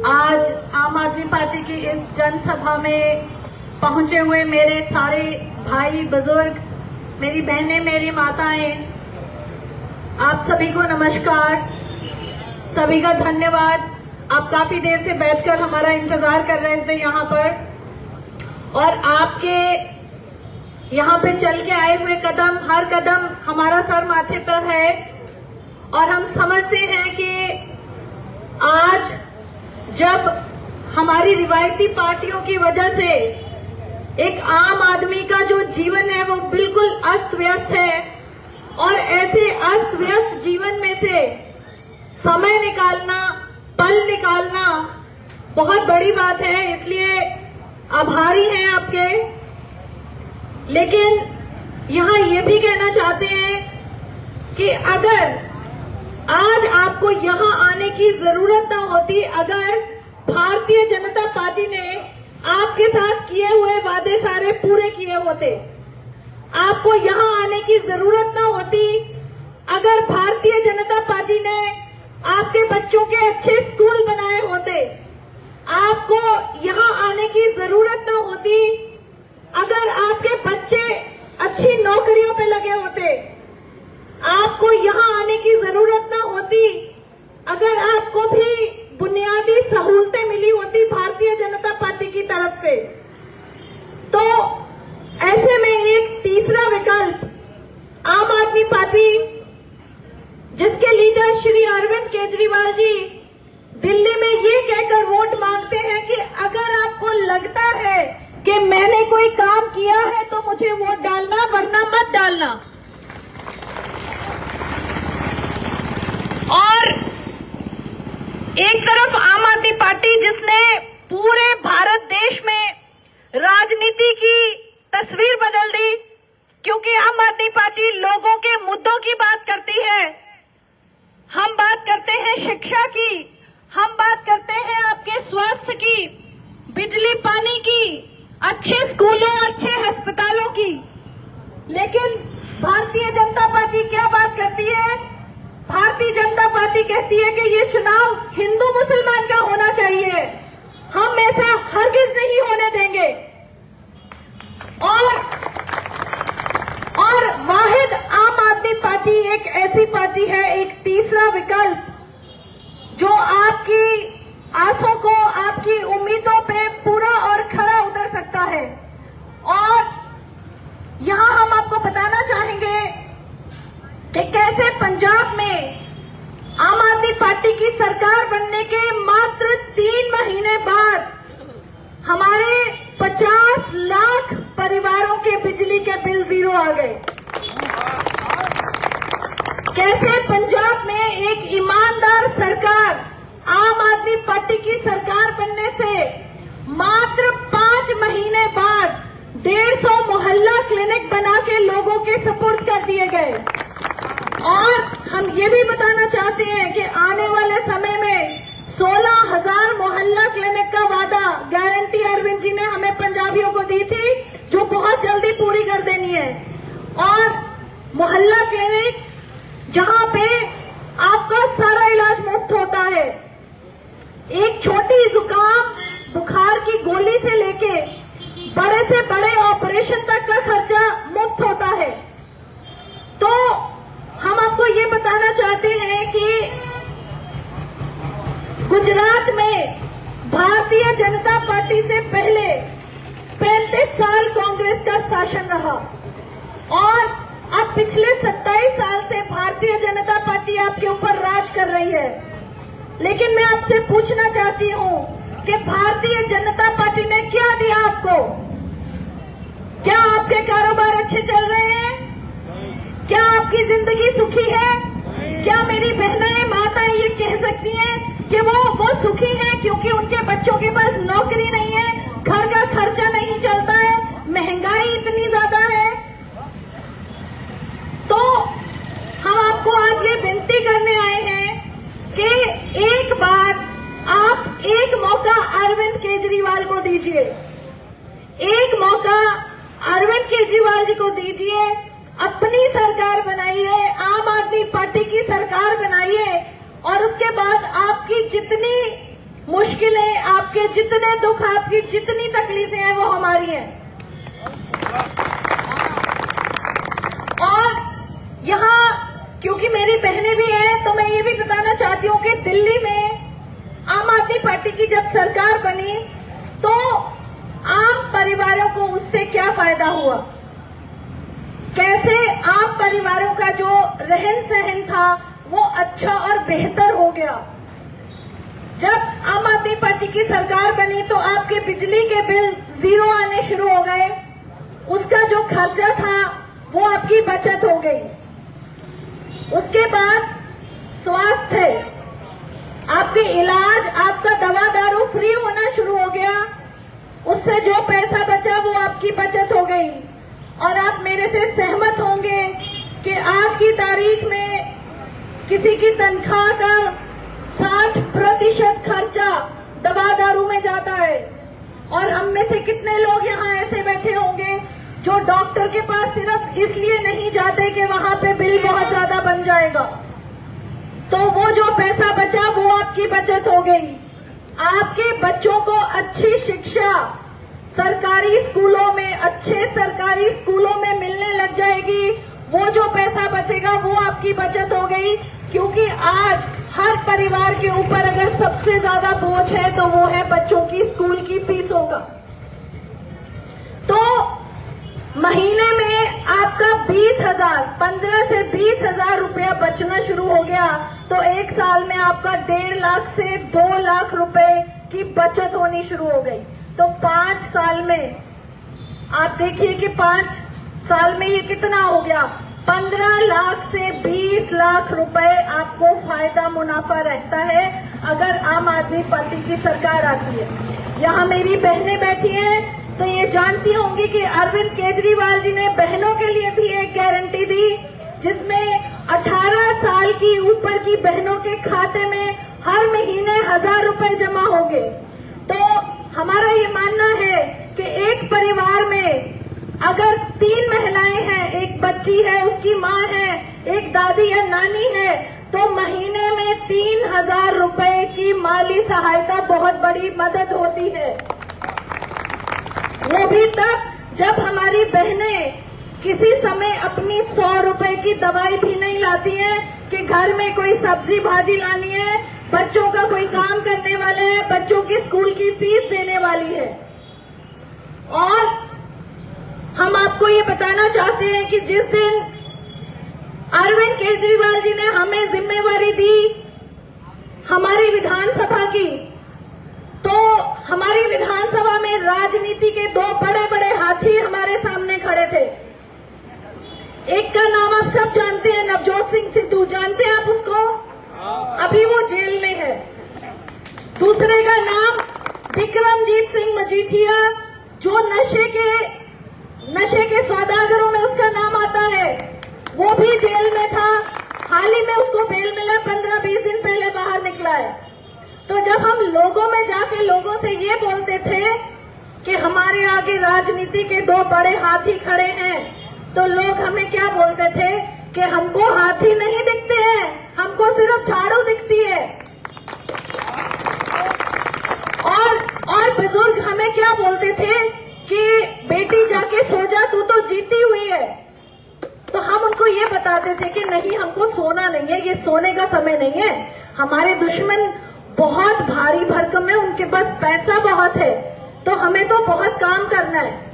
आज आम आदमी पार्टी की इस जनसभा में पहुंचे हुए मेरे सारे भाई बुजुर्ग, मेरी बहनें, मेरी माताएं, आप सभी को नमस्कार। सभी का धन्यवाद। आप काफी देर से बैठकर हमारा इंतजार कर रहे थे यहाँ पर, और आपके यहाँ पे चल के आए हुए कदम, हर कदम हमारा सर माथे पर है। और हम समझते हैं कि आज जब हमारी रिवायती पार्टियों की वजह से एक आम आदमी का जो जीवन है वो बिल्कुल अस्त व्यस्त है, और ऐसे अस्त व्यस्त जीवन में से समय निकालना, पल निकालना बहुत बड़ी बात है। इसलिए आभारी हैं आपके। लेकिन यहाँ ये भी कहना चाहते हैं कि अगर आज आपको यहाँ आने की जरूरत न होती, अगर भारतीय जनता पार्टी ने आपके साथ किए हुए वादे सारे पूरे किए होते, आपको यहाँ आने की जरूरत न होती, अगर भारतीय जनता पार्टी ने आपके बच्चों के अच्छे स्कूल बनाए होते, आपको यहाँ आने की जरूरत न होती, अगर आपके बच्चे अच्छी नौकरियों पे लगे होते, आपको यहाँ आने की जरूरत न होती, अगर आपको भी बुनियादी सहूलतें मिली होती भारतीय जनता पार्टी की तरफ से। तो ऐसे में एक तीसरा विकल्प आम आदमी पार्टी, जिसके लीडर श्री अरविंद केजरीवाल जी दिल्ली में ये कहकर वोट मांगते हैं कि अगर आपको लगता है कि मैंने कोई काम किया है तो मुझे वोट डालना, वरना मत डालना। और एक तरफ आम आदमी पार्टी, जिसने पूरे भारत देश में राजनीति की तस्वीर बदल दी, क्योंकि आम आदमी पार्टी लोगों के मुद्दों की बात करती है। हम बात करते हैं शिक्षा की, हम बात करते हैं आपके स्वास्थ्य की, बिजली पानी की, अच्छे स्कूलों, अच्छे अस्पतालों की। लेकिन भारतीय जनता पार्टी क्या बात करती है? भारतीय जनता पार्टी कहती है कि ये चुनाव हिंदू मुसलमान का होना चाहिए, हम ऐसा हरगिज नहीं होने देंगे। और वाहिद आम आदमी पार्टी एक ऐसी पार्टी है, एक तीसरा विकल्प, जो आपकी आसों को, आपकी उम्मीदों पे पूरा और खरा उतर सकता है। और यहां हम आपको बताना चाहेंगे कि कैसे पंजाब में आम आदमी पार्टी की सरकार बनने के मात्र 3 महीने बाद हमारे 50 लाख परिवारों के बिजली के बिल जीरो आ गए। कैसे पंजाब में एक ईमानदार सरकार, आम आदमी पार्टी की सरकार बनने से मात्र 5 महीने बाद 150 मोहल्ला क्लिनिक बना के लोगों के सुपुर्द कर दिए गए। और हम ये भी बताना चाहते हैं कि आने वाले समय में 16,000 मोहल्ला क्लिनिक का वादा, गारंटी अरविंद जी ने हमें पंजाबियों को दी थी, जो बहुत जल्दी पूरी कर देनी है। और मोहल्ला क्लिनिक जहां पे आपका सारा इलाज मुफ्त होता है, एक छोटी जुकाम बुखार की गोली से लेके बड़े से बड़े ऑपरेशन तक का खर्चा मुफ्त होता है। तो हम आपको ये बताना चाहते हैं कि गुजरात में भारतीय जनता पार्टी से पहले 35 साल कांग्रेस का शासन रहा, और अब पिछले 27 साल से भारतीय जनता पार्टी आपके ऊपर राज कर रही है। लेकिन मैं आपसे पूछना चाहती हूं कि भारतीय जनता पार्टी ने क्या दिया आपको? क्या आपके कारोबार अच्छे चल रहे हैं? क्या आपकी जिंदगी सुखी है? क्या मेरी बहनें, माताएं ये कह सकती हैं कि वो सुखी हैं क्योंकि उनके बच्चों के पास नौकरी नहीं है, घर का खर्चा नहीं चलता है, महंगाई इतनी ज्यादा है? तो हम आपको आज ये विनती करने आए हैं कि एक बार आप एक मौका अरविंद केजरीवाल को दीजिए, एक मौका अरविंद केजरीवाल जी को दीजिए, अपनी सरकार बनाइए, आम आदमी पार्टी की सरकार बनाइए, और उसके बाद आपकी जितनी मुश्किलें, आपके जितने दुख, आपकी जितनी तकलीफें हैं वो हमारी हैं। और यहाँ क्योंकि मेरी बहनें भी हैं तो मैं ये भी बताना चाहती हूँ कि दिल्ली में आम आदमी पार्टी की जब सरकार बनी तो आम परिवारों को उससे क्या फायदा हुआ, कैसे आम परिवारों का जो रहन सहन था वो अच्छा और बेहतर हो गया। जब आम आदमी पार्टी की सरकार बनी तो आपके बिजली के बिल 0 आने शुरू हो गए, उसका जो खर्चा था वो आपकी बचत हो गई। उसके बाद स्वास्थ्य, आपके इलाज, आपका दवा दारू फ्री होना शुरू हो गया, उससे जो पैसा बचा वो आपकी बचत हो गई। और आप मेरे से सहमत होंगे कि आज की तारीख में किसी की तनख्वाह का 60% खर्चा दवा दारू में जाता है। और हम में से कितने लोग यहाँ ऐसे बैठे होंगे जो डॉक्टर के पास सिर्फ इसलिए नहीं जाते कि वहां पे बिल बहुत ज्यादा बन जाएगा। तो वो जो पैसा बचा वो आपकी बचत हो गई। आपके बच्चों को अच्छी शिक्षा सरकारी स्कूलों में, अच्छे सरकारी स्कूलों में मिलने लग जाएगी। वो जो पैसा बचेगा वो आपकी बचत हो गई, क्योंकि आज हर परिवार के ऊपर अगर सबसे ज्यादा बोझ है तो वो है बच्चों की स्कूल की फीसों का। तो महीने में आपका 15 से 20,000 रुपया बचना शुरू हो गया तो एक साल में आपका 1.5 लाख से 2 लाख रुपए की बचत होनी शुरू हो गई। तो 5 साल में आप देखिए कि 5 साल में ये कितना हो गया, 15 लाख से 20 लाख रुपए आपको फायदा मुनाफा रहता है अगर आम आदमी पार्टी की सरकार आती है। यहाँ मेरी बहनें बैठी हैं तो ये जानती होंगी कि अरविंद केजरीवाल जी ने बहनों के लिए भी एक गारंटी दी, जिसमें 18 साल की ऊपर की बहनों के खाते में हर महीने 1000 रुपए जमा होंगे। तो हमारा ये मानना है कि एक परिवार में अगर 3 महिलाएं हैं, एक बच्ची है, उसकी माँ है, एक दादी या नानी है, तो महीने में 3000 रुपए की माली सहायता बहुत बड़ी मदद होती है। वो भी तब जब हमारी बहनें किसी समय अपनी 100 रुपए की दवाई भी नहीं लाती हैं कि घर में कोई सब्जी भाजी लानी है, बच्चों का कोई काम करने वाला है, बच्चों की स्कूल की फीस देने वाली है। और हम आपको ये बताना चाहते हैं कि जिस दिन अरविंद केजरीवाल जी ने हमें जिम्मेवारी दी हमारी विधानसभा की, तो हमारी विधानसभा में राजनीति के 2 बड़े बड़े हाथी हमारे सामने खड़े थे। एक का नाम आप सब जानते हैं, नवजोत सिंह सिद्धू, जानते हैं आप उसको? अभी वो जेल में है। दूसरे का नाम विक्रमजीत सिंह मजीठिया, जो नशे के सौदागरों में उसका नाम आता है, वो भी जेल में था। हाल ही में उसको बेल मिला, 15-20 दिन पहले बाहर निकला है। तो जब हम लोगों में जाके लोगों से ये बोलते थे कि हमारे आगे राजनीति के 2 बड़े हाथी खड़े हैं, तो लोग हमें क्या बोलते थे कि हमको हाथी नहीं दिखते हैं, हमको सिर्फ झाड़ू दिखती है। और बुजुर्ग हमें क्या बोलते थे कि बेटी जाके सो जा, तू तो जीती हुई है। तो हम उनको ये बताते थे कि नहीं, हमको सोना नहीं है, ये सोने का समय नहीं है। हमारे दुश्मन बहुत भारी भरकम है, उनके पास पैसा बहुत है, तो हमें तो बहुत काम करना है।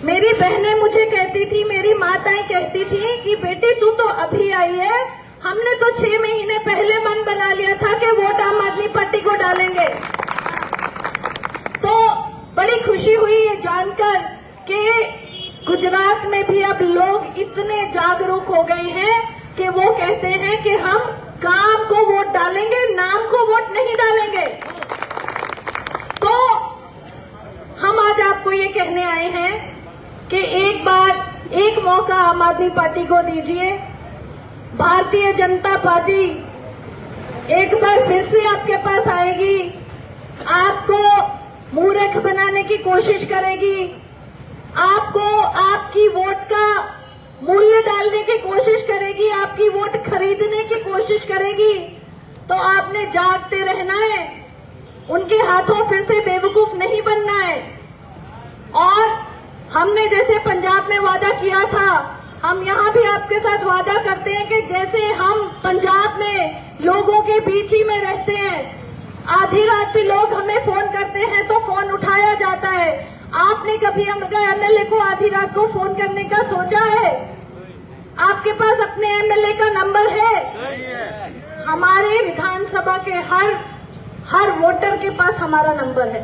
मेरी बहनें मुझे कहती थी, मेरी माताएं कहती थी कि बेटी तू तो अभी आई है, हमने तो 6 महीने पहले मन बना लिया था कि वोट आम आदमी पार्टी को डालेंगे। तो बड़ी खुशी हुई ये जानकर कि गुजरात में भी अब लोग इतने जागरूक हो गए हैं कि वो कहते हैं कि हम काम को वोट डालेंगे, नाम को वोट नहीं डालेंगे। तो हम आज आपको ये कहने आए हैं कि एक मौका आम आदमी पार्टी को दीजिए। भारतीय जनता पार्टी एक बार फिर से आपके पास आएगी, आपको मूर्ख बनाने की कोशिश करेगी, आपको आपकी वोट का मूल्य डालने की कोशिश करेगी, आपकी वोट खरीदने की कोशिश करेगी। तो आपने जागते रहना है, उनके हाथों फिर से बेवकूफ नहीं बनना है। और हमने जैसे पंजाब में वादा किया था, हम यहाँ भी आपके साथ वादा करते हैं कि जैसे हम पंजाब में लोगों के बीच ही में रहते हैं, आधी रात भी लोग हमें फोन करते हैं तो फोन उठाया जाता है। आपने कभी एमएलए को आधी रात को फोन करने का सोचा है? आपके पास अपने एमएलए का नंबर है? हमारे विधानसभा के हर वोटर के पास हमारा नंबर है।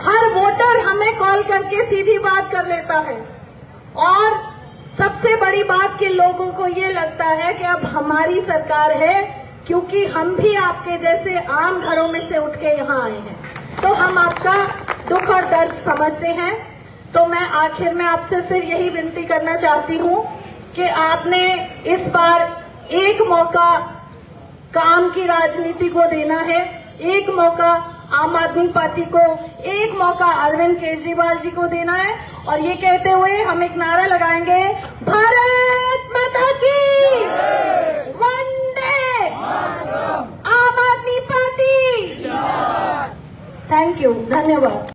हर वोटर हमें कॉल करके सीधी बात कर लेता है। और सबसे बड़ी बात कि लोगों को ये लगता है कि अब हमारी सरकार है, क्योंकि हम भी आपके जैसे आम घरों में से उठ के यहाँ आए हैं, तो हम आपका दुख और दर्द समझते हैं। तो मैं आखिर में आपसे फिर यही विनती करना चाहती हूँ कि आपने इस बार एक मौका काम की राजनीति को देना है, एक मौका आम आदमी पार्टी को, एक मौका अरविंद केजरीवाल जी को देना है। और ये कहते हुए हम एक नारा लगाएंगे, भारत माता की वंदे आम आदमी पार्टी। थैंक यू, धन्यवाद।